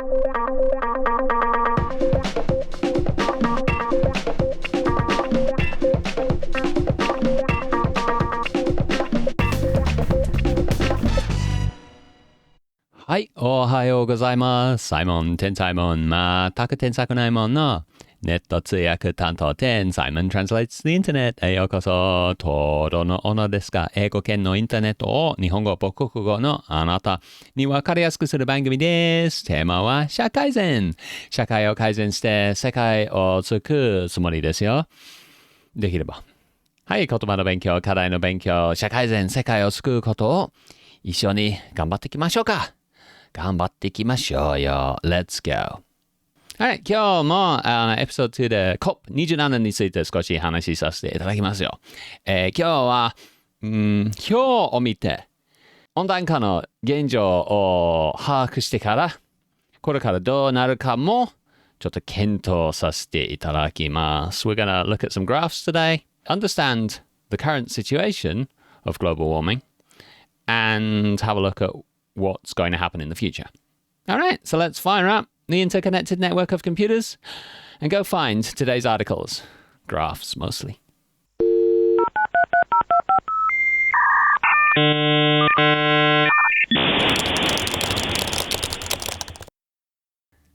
はい、おはようございます。サイモン、tensaimon、全く天才ないもんのネット通訳担当tensaimon translates the internet へようこそ。とどのおのですが、英語圏のインターネットを日本語、母国語のあなたに分かりやすくする番組です。テーマは社会善。社会を改善して世界を救うつもりですよ。できれば。はい、言葉の勉強、課題の勉強、社会善、世界を救うことを一緒に頑張っていきましょうか。頑張っていきましょうよ。Let's go! はい、今日もエピソード2で COP27 について少し話しさせていただきますよ。今日は、表を見て温暖化の現状を把握してからこれからどうなるかもちょっと検討させていただきます。We're gonna look at some graphs today, understand the current situation of global warming, and have a look at what's going to happen in the future. All right, so let's fire up the interconnected network of computers and go find today's articles. Graphs, mostly.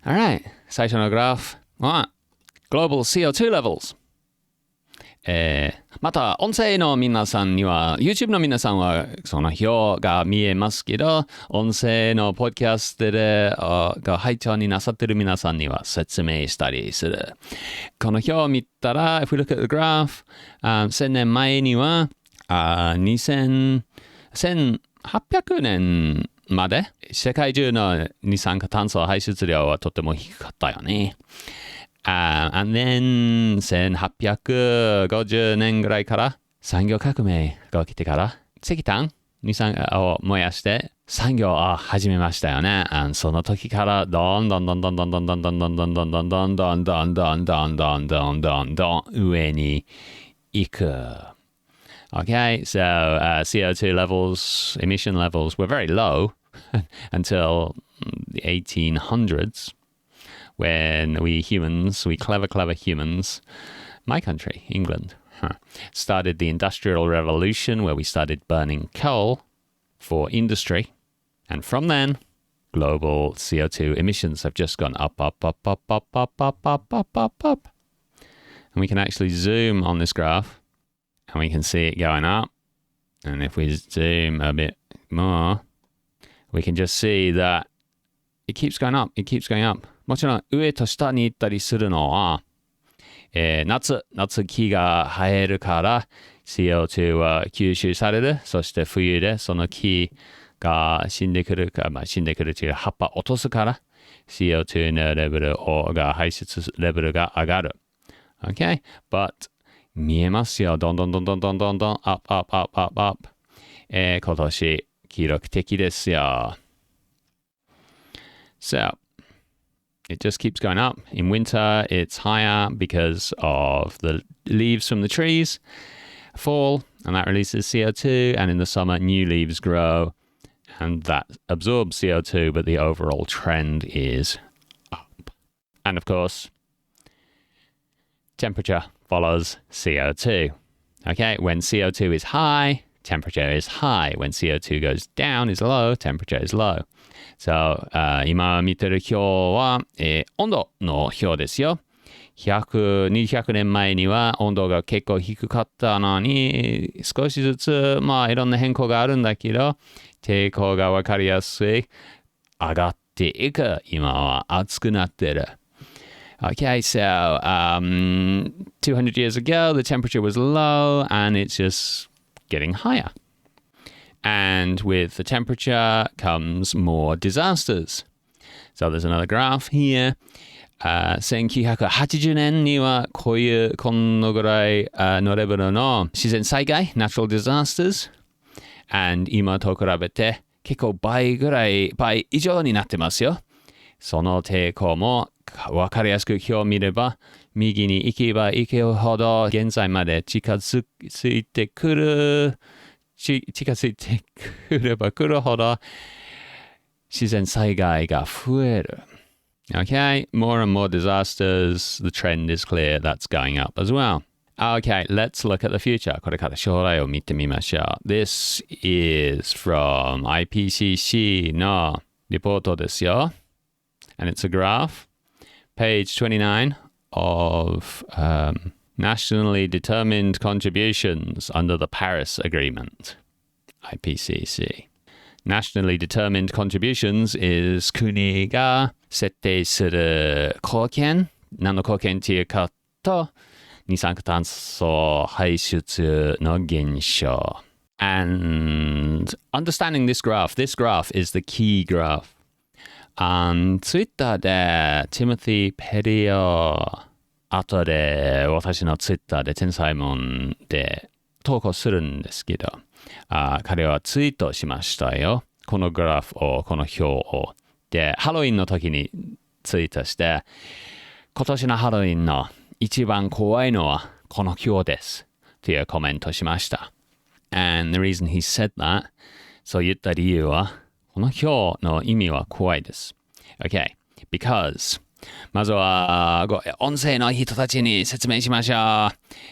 All right, 最初のグラフは Global CO2 levels。また音声の皆さんには YouTube の皆さんはその表が見えますけど音声のポッドキャストでが拝聴になさっている皆さんには説明したりするこの表を見たら if we look at the graph 1000年前には1800年まで世界中の二酸化炭素排出量はとても低かったよね。and then 1850年ぐらいから産業革命が起きてから石炭を燃やして産業を始めましたよね。その時からどんどん上に行く。Okay, so CO2 levels, emission levels were very low until the 1800s.When we clever humans, my country, England, started the Industrial Revolution where we started burning coal for industry. And from then, global CO2 emissions have just gone up. And we can actually zoom on this graph and we can see it going up. And if we zoom a bit more, we can just see that it keeps going up. It keeps going up.もちろん上と下に行ったりするのは、夏木が生えるから CO2 は吸収される。そして冬でその木が死んでくるか、死んでくるという葉っぱ落とすから CO2 のレベルが排出レベルが上がる。Okay? But 見えますよ。どんどん up. 今年記録的ですよ。So,It just keeps going up. In winter, it's higher because of the leaves from the trees fall, and that releases CO2. And in the summer, new leaves grow, and that absorbs CO2, but the overall trend is up. And of course, temperature follows CO2. Okay, when CO2 is high, temperature is high. When CO2 goes down, is low, temperature is low.So, 今見てる表は、温度の表ですよ。200年前には温度が結構低かったのに、少しずつ、いろんな変更があるんだけど、抵抗がわかりやすい。上がっていく。今は暑くなってる。Okay, so, 200 years ago, the temperature was low, and it's just getting higher.And with the temperature comes more disasters. So there's another graph here. 1980年にはこのぐらいのレベルの自然災害 natural disasters. And 今と比べて結構倍以上になってますよ。その抵抗も分かりやすく表を見れば右に行けば行くほど現在まで近づいてくれば来るほど自然災害が増える。Okay, more and more disasters. The trend is clear. That's going up as well. Okay, let's look at the future. これから将来を見てみましょう。This is from IPCC のリポートですよ。And it's a graph. Page 29 of nationally determined contributions under the Paris Agreement. IPCC. Nationally determined contributions is 国が設定する貢献。何の貢献というかと、二酸化炭素排出の減少。And understanding this graph is the key graph. Twitter で Timothy ペリオ後で私の Twitter でtensaimonで投稿するんですけど、彼はツイートしましたよ。このグラフを、この表を。で、ハロウィンの時にツイートして、今年のハロウィンの一番怖いのはこの表です。というコメントしました。And the reason he said that, そう言った理由は、この表の意味は怖いです。Okay, because まずは音声の人たちに説明しましょ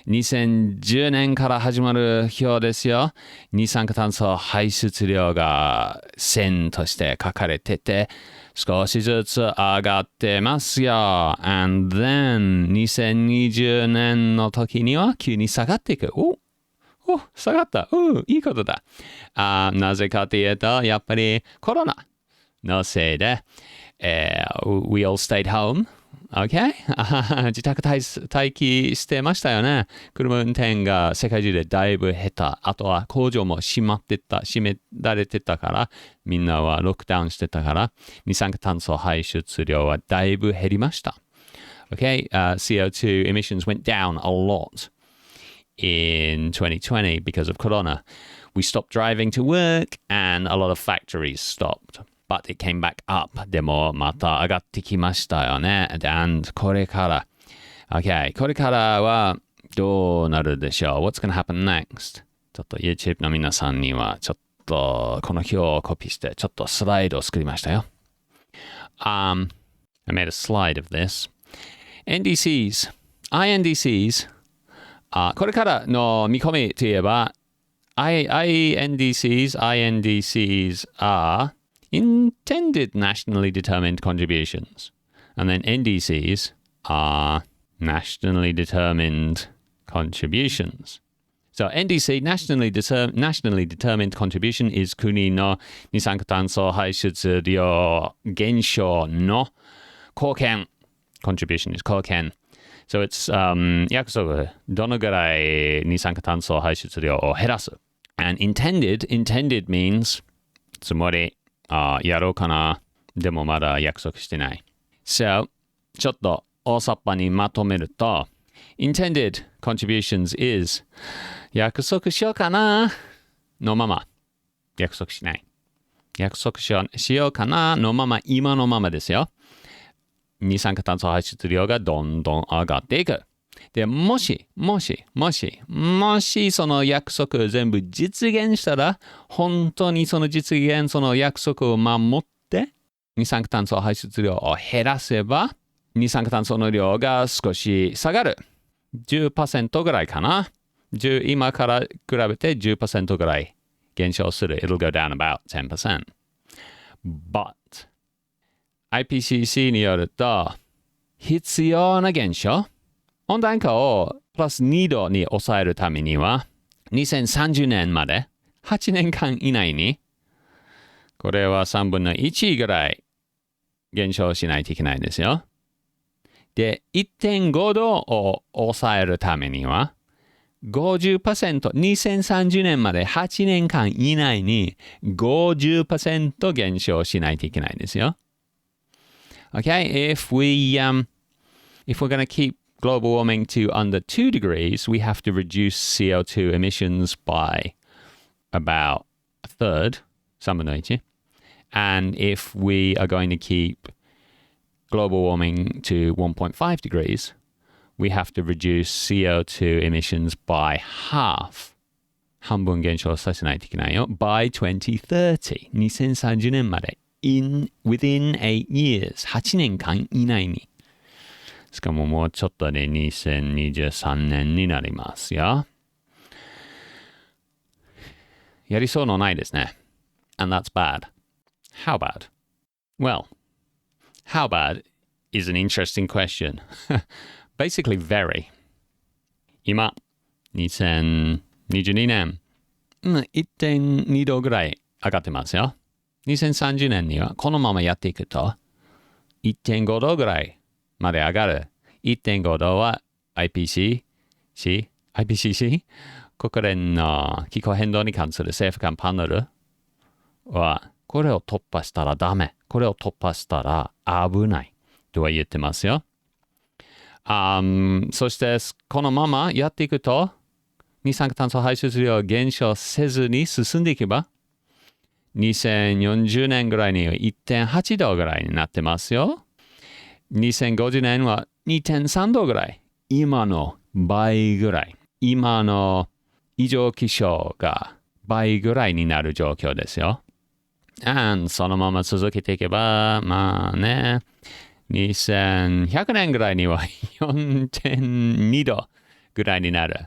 う。2010年から始まる表ですよ。二酸化炭素排出量が線として書かれてて、少しずつ上がってますよ。And then 2020年の時には急に下がっていく。下がった。いいことだ。なぜかというと、やっぱりコロナのせいで、we all stayed home. Okay? 自宅待機してましたよね。車運転が世界中でだいぶ減った。あとは工場も閉められてたから、みんなはロックダウンしてたから、二酸化炭素排出量はだいぶ減りました。Okay? CO2 emissions went down a lot in 2020 because of Corona. We stopped driving to work and a lot of factories stopped.But it came back up. でもまた上がってきましたよね。And これから。Okay. これからはどうなるでしょう ?What's gonna happen next? ちょっと YouTube の皆さんにはちょっとこの表をコピーしてちょっとスライドを作りましたよ。I made a slide of this. NDCs. INDCs. これからの見込みといえば INDCs are...intended nationally determined contributions. And then NDCs are nationally determined contributions. So NDC, nationally determined contribution is 国の二酸化炭素排出量減少の貢献。contribution is 貢献。So it's 約束、どのぐらい二酸化炭素排出量を減らす。And intended means つまりやろうかな。でもまだ約束してない。So, ちょっと大雑把にまとめると、intended contributions is 約束しようかなのまま。約束しない。約束しようかなのまま、今のままですよ。二酸化炭素排出量がどんどん上がっていく。で、もしその約束を全部実現したら、本当にその約束を守って、二酸化炭素排出量を減らせば、二酸化炭素の量が少し下がる。10% ぐらいかな。今から比べて 10% ぐらい減少する。It'll go down about 10%. But, IPCC によると、必要な減少温暖化をプラス2度に抑えるためには、2030年まで8年間以内に、これは3分の1ぐらい減少しないといけないんですよ。で、1.5 度を抑えるためには、50%、2030年まで8年間以内に 50% 減少しないといけないんですよ。Okay, if we're going to keep global warming to under 2 degrees, we have to reduce CO2 emissions by about a third, 3分の1. And if we are going to keep global warming to 1.5 degrees, we have to reduce CO2 emissions by half. 半分減少させないといけないよ。by 2030, 2030年まで。within 8 years 8年間以内に。しかももうちょっとで2023年になりますよ。やりそうのないですね。And that's bad. How bad? Well, how bad is an interesting question. Basically, very. 今、2022年、1.2 度ぐらい上がってますよ。2030年にはこのままやっていくと、1.5 度ぐらいまで上がる。1.5 度は IPCC 国連の気候変動に関する政府間パネルは、これを突破したらダメ。これを突破したら危ない。とは言ってますよ。そして、このままやっていくと、二酸化炭素排出量を減少せずに進んでいけば、2040年ぐらいには 1.8 度ぐらいになってますよ。2050年は 2.3 度ぐらい。今の倍ぐらい。今の異常気象が倍ぐらいになる状況ですよ。そのまま続けていけば、まあね、2100年ぐらいには 4.2 度ぐらいになる。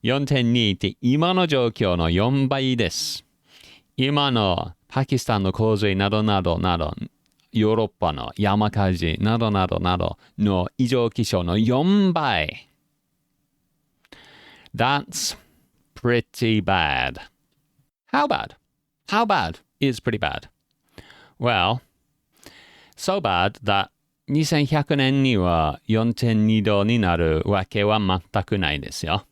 4.2 って今の状況の4倍です。今のパキスタンの洪水などなどなど、ヨーロッパの山火事などなどなどの異常気象の4倍。That's pretty bad. How bad? How bad is pretty bad? Well, so bad that 2100年には 4.2 度になるわけは全くないですよ。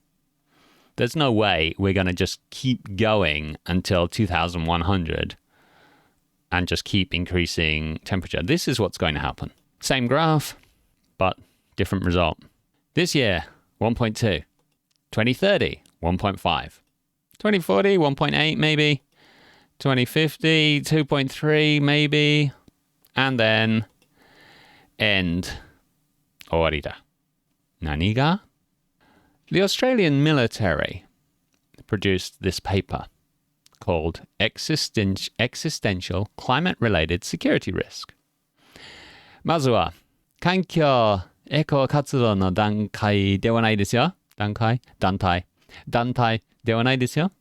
There's no way we're going to just keep going until 2100 and just keep increasing temperature. This is what's going to happen. Same graph, but different result. This year, 1.2. 2030, 1.5. 2040, 1.8 maybe. 2050, 2.3 maybe. And then end. 終わりだ。何が？The Australian military produced this paper called Existential Climate-Related Security Risk. まずは、環境エコ活動の段階ではないですよ。団体ではないですよ。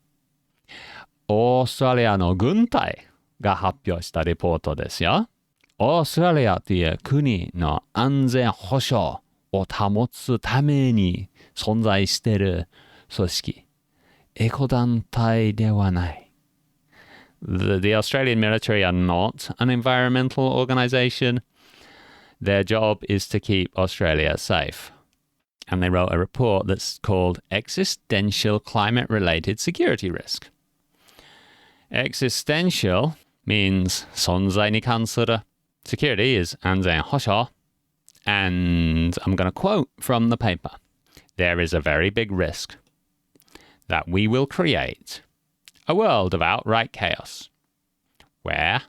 オーストラリアの軍隊が発表したレポートですよ。オーストラリアという国の安全保障を保つために存在している組織、エコ団体ではない。The Australian military are not an environmental organization. Their job is to keep Australia safe. And they wrote a report that's called Existential Climate-Related Security Risk. Existential means 存在に関する. Security is 安全保障. And I'm going to quote from the paper. There is a very big risk that we will create a world of outright chaos, where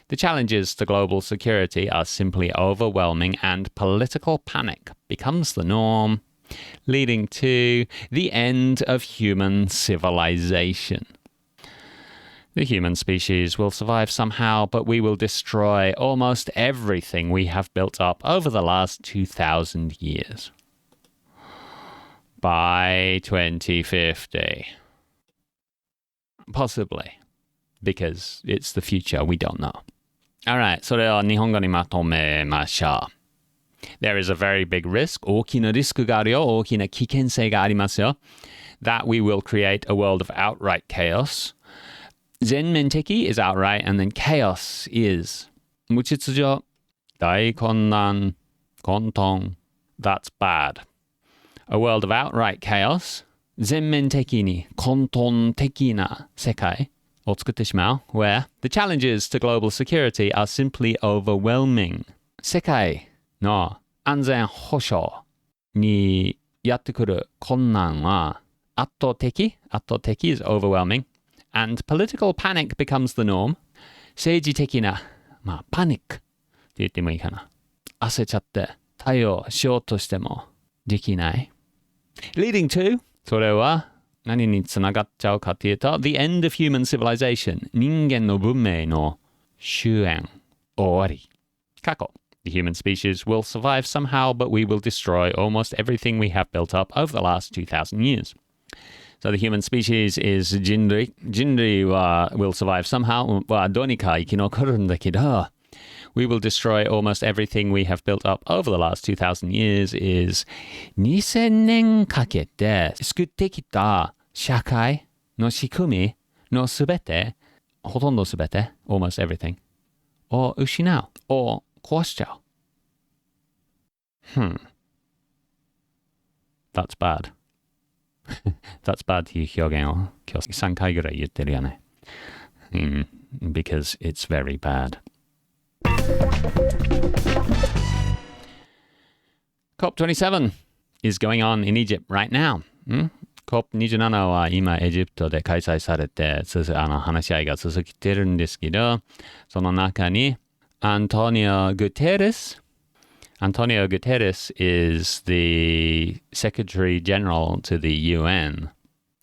the challenges to global security are simply overwhelming and political panic becomes the norm, leading to the end of human civilization. The human species will survive somehow, but we will destroy almost everything we have built up over the last 2,000 years. By 2050. Possibly. Because it's the future, we don't know. Alright, それを日本語にまとめましょう。There is a very big risk. 大きなリスクがあるよ。大きな危険性がありますよ。That we will create a world of outright chaos. 全面的 is outright, and then chaos is 無秩序、大混乱、混沌。That's bad. A world of outright chaos. 全面的に混沌的な世界を作ってしまう where the challenges to global security are simply overwhelming. 世界の安全保障にやってくる困難は圧倒的 is overwhelming. And political panic becomes the norm. 政治的な、パニックって言ってもいいかな。焦っちゃって対応しようとしてもできない。Leading to それは何につながっちゃうかというと The end of human civilization 人間の文明の終焉、終わり。過去。The human species will survive somehow, but we will destroy almost everything we have built up over the last 2,000 years. So the human species is 人類。人類は will survive somehow はどうにか生き残るんだけど、We will destroy almost everything we have built up over the last 2,000 years is 2000年かけて作ってきた社会の仕組みのすべて、ほとんどすべて、almost everything を失う、を壊しちゃう。That's bad. That's bad っていう表現を今日3回ぐらい言ってるよね。Because it's very bad. COP27 is going on in Egypt right now. COP27 は今エジプトで開催されて話し合いが続いてるんですけど、その中にAntonio Guterres is the Secretary General to the UN.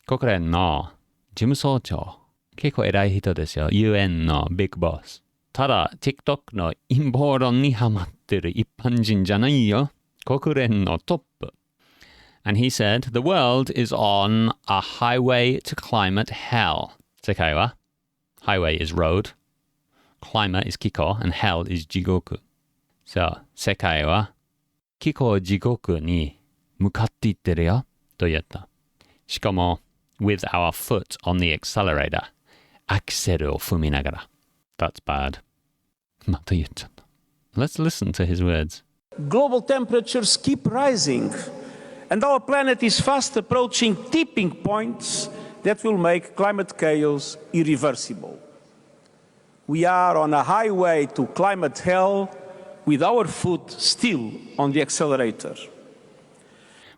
国連の事務総長。結構偉い人ですよ。UN のビッグボス。ただ、TikTok の陰謀論にハマってる一般人じゃないよ。国連のトップ。And he said, the world is on a highway to climate hell. 世界は Highway is road, climate is 気候, and hell is 地獄。そう、世界は気候地獄に向かっていってるよと言った。しかも with our foot on the accelerator アクセルを踏みながら。That's bad. また言っちゃった。Let's listen to his words. Global temperatures keep rising, and our planet is fast approaching tipping points that will make climate chaos irreversible. We are on a highway to climate hell with our foot still on the accelerator.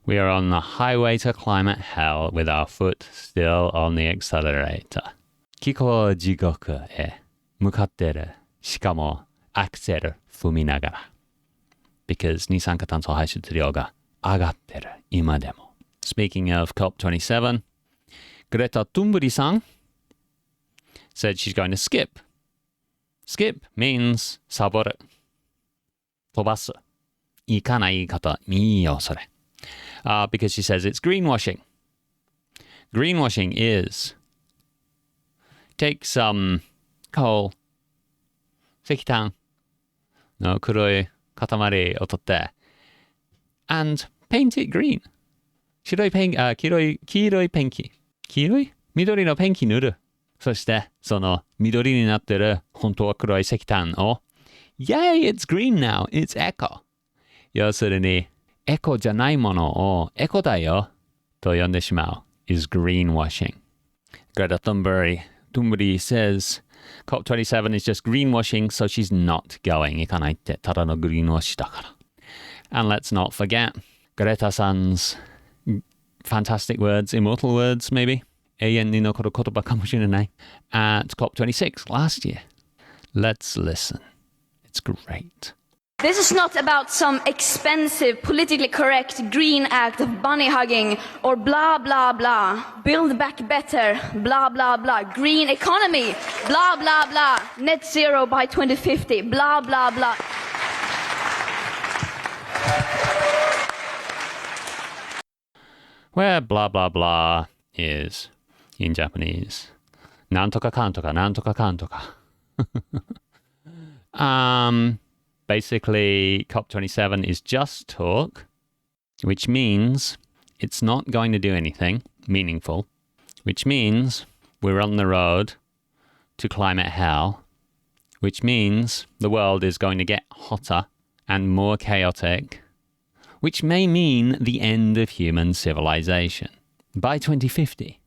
We are on the highway to climate hell with our foot still on the accelerator. 気候地獄へ向かってる。しかもアクセル踏みながら。Because 二酸化炭素排出量が上がってる。今でも。Speaking of COP27, Greta Thunberg-san said she's going to skip. Skip means サボる。飛ばす。行かない方、いいよ、それ。Because she says it's greenwashing. Greenwashing is take some coal, 石炭の黒い塊を取って、and paint it green. 黄色いペンキ。緑のペンキ塗る。そして、その緑になってる本当は黒い石炭をYay, it's green now. It's eco. 要するに、エコじゃないものをエコだよと呼んでしまう is greenwashing. Greta Thunberg says COP27 is just greenwashing, so she's not going. 行かないってただのグリーンウォッシュだから。And let's not forget Greta-san's fantastic words, immortal words maybe, 永遠に残る言葉かもしれない at COP26 last year. Let's listen.It's great. This is not about some expensive, politically correct green act of bunny hugging or blah, blah, blah. Build back better, blah, blah, blah. Green economy, blah, blah, blah. Net zero by 2050, blah, blah, blah. Where blah, blah, blah is in Japanese. なんとかかんとか、なんとかかんとか。Basically, COP27 is just talk, which means it's not going to do anything meaningful, which means we're on the road to climate hell, which means the world is going to get hotter and more chaotic, which may mean the end of human civilization by 2050.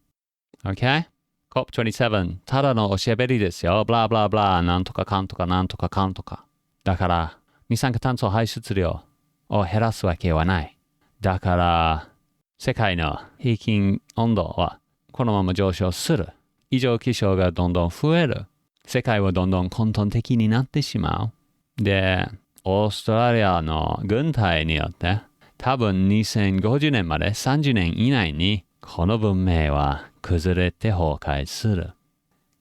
Okay?COP27 ただのおしゃべりですよ。ブラブラブラ、なんとかかんとかなんとかかんとか。だから、二酸化炭素排出量を減らすわけはない。だから、世界の平均温度はこのまま上昇する。異常気象がどんどん増える。世界はどんどん混沌的になってしまう。で、オーストラリアの軍隊によって、多分2050年まで30年以内にこの文明は崩れて崩壊する。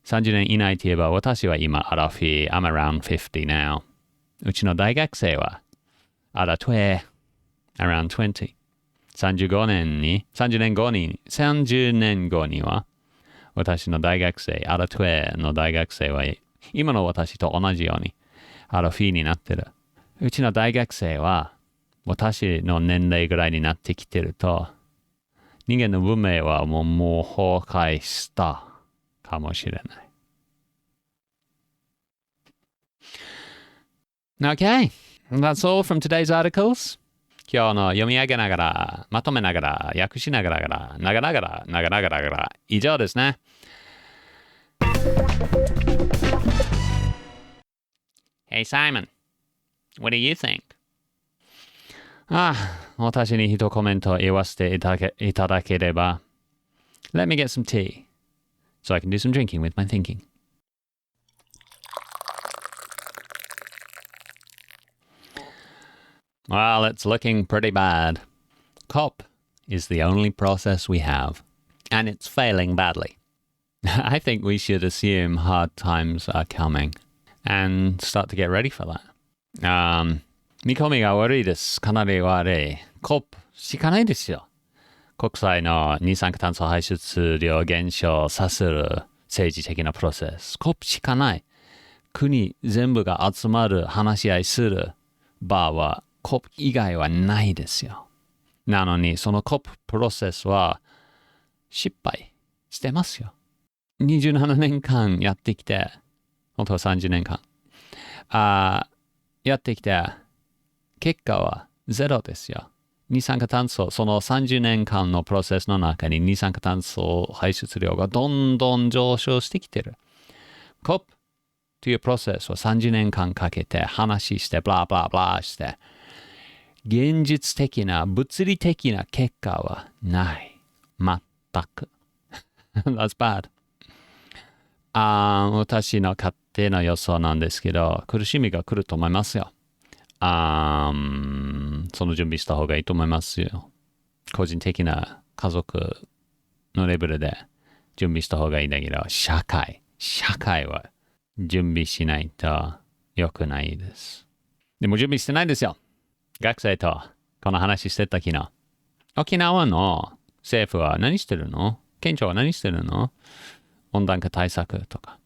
30年以内といえば、私は今、アラフィー、I'm around 50 now. うちの大学生は、アラトゥエ、around 20. 30年後には、私の大学生、アラトゥエの大学生は、今の私と同じように、アラフィーになってる。うちの大学生は、私の年齢ぐらいになってきてると、人間の文明はもう崩壊したかもしれない。Okay, that's all from today's articles. 今日の読み上げながら、まとめながら、訳しながら、長々ら、以上ですね。Hey Simon, what do you think? 私に一コメント言わせていただければ。Let me get some tea, so I can do some drinking with my thinking. Well, it's looking pretty bad. COP is the only process we have, and it's failing badly. I think we should assume hard times are coming and start to get ready for that. 見込みが悪いです。かなり悪い。COP しかないですよ。国際の二酸化炭素排出量減少させる政治的なプロセス。COP しかない。国全部が集まる、話し合いする場はCOP 以外はないですよ。なのに、そのCOPプロセスは失敗してますよ。27年間やってきて、本当は30年間。やってきて、結果はゼロですよ。二酸化炭素、その30年間のプロセスの中に二酸化炭素排出量がどんどん上昇してきてる。COP というプロセスを30年間かけて話して、ブラブラブラして、現実的な、物理的な結果はない。全く。That's bad. 私の勝手な予想なんですけど、苦しみが来ると思いますよ。その準備した方がいいと思いますよ。個人的な家族のレベルで準備した方がいいんだけど、社会は準備しないと良くないです。でも準備してないですよ。学生とこの話してた昨日。沖縄の政府は何してるの？県庁は何してるの？温暖化対策とか。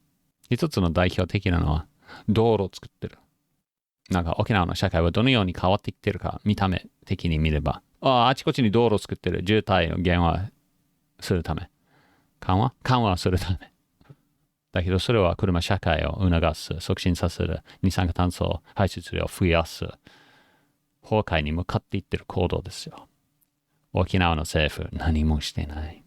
一つの代表的なのは道路を作ってる。なんか沖縄の社会はどのように変わってきてるか、見た目的に見れば。あちこちに道路を作ってる。渋滞の減和するため。緩和するため。だけどそれは車社会を促す、促進させる、二酸化炭素排出量を増やす、崩壊に向かっていってる行動ですよ。沖縄の政府、何もしてない。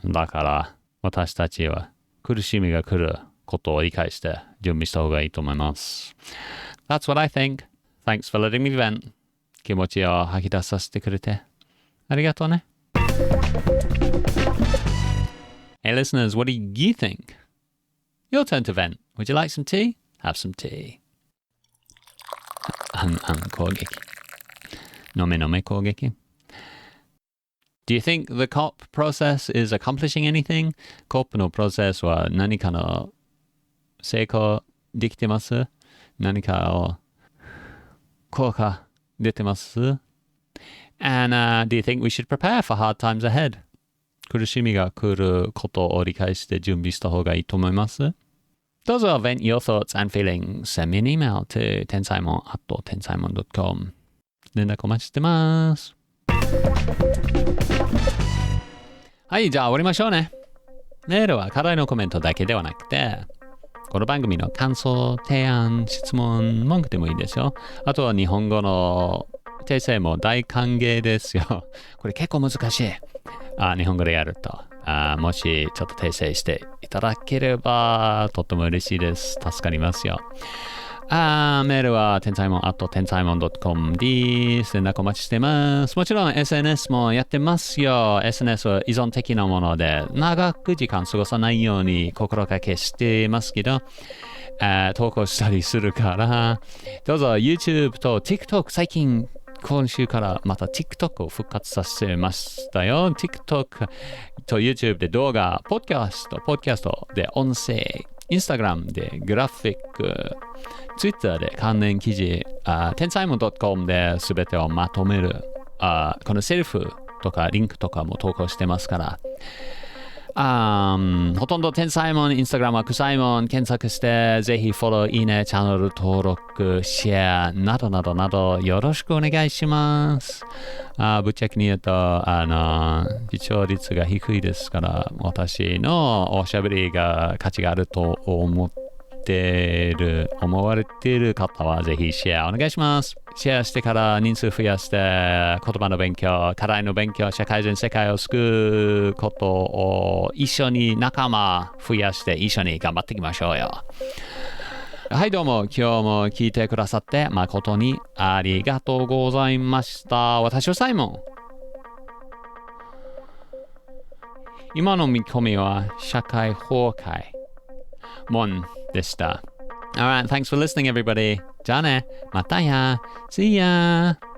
だから私たちは苦しみが来ることを理解して準備した方がいいと思います。That's what I think. Thanks for letting me vent. 気持ちを吐き出させてくれてありがとうね。Hey listeners, what do you think? Your turn to vent. Would you like some tea? Have some tea. 攻撃。飲め攻撃。Do you think the COP process is accomplishing anything? COP のプロセスは何かの成功できてます？何かを効果出てます？ And do you think we should prepare for hard times ahead? 苦しみが来ることを理解して準備した方がいいと思います。どうぞ vent your thoughts and feelings. Send me an email to tensaimon@tensaimon.com 連絡お待ちしてます。はい、じゃあ終わりましょうね。メールは課題のコメントだけではなくて、この番組の感想、提案、質問、文句でもいいですよ。あとは日本語の訂正も大歓迎ですよ。これ結構難しい。日本語でやると。もしちょっと訂正していただければとっても嬉しいです。助かりますよ。メールはtensaimon@tensaimon.com です。連絡お待ちしてます。もちろん SNS もやってますよ。SNS は依存的なもので、長く時間過ごさないように心がけしてますけど、投稿したりするから、どうぞ YouTube と TikTok 最近今週からまた TikTok を復活させましたよ。TikTok と YouTube で動画、podcast で音声、Instagram でグラフィック、Twitter で関連記事、tensaimon.com で全てをまとめる、このセルフとかリンクとかも投稿してますから、ほとんどtensaimon、Instagram はtensaimon検索して、ぜひフォロー、いいね、チャンネル登録、シェア、などなどなどよろしくお願いします。ぶっちゃけに言うと、視聴率が低いですから、私のおしゃべりが価値があると思われている方はぜひシェアお願いします。シェアしてから人数増やして言葉の勉強、課題の勉強、社会人世界を救うことを一緒に仲間増やして一緒に頑張っていきましょうよ。はいどうも、今日も聞いてくださって誠にありがとうございました。私はサイモン。今の見込みは社会崩壊モンでした。Alright, thanks for listening everybody. じゃあね、またや。See ya!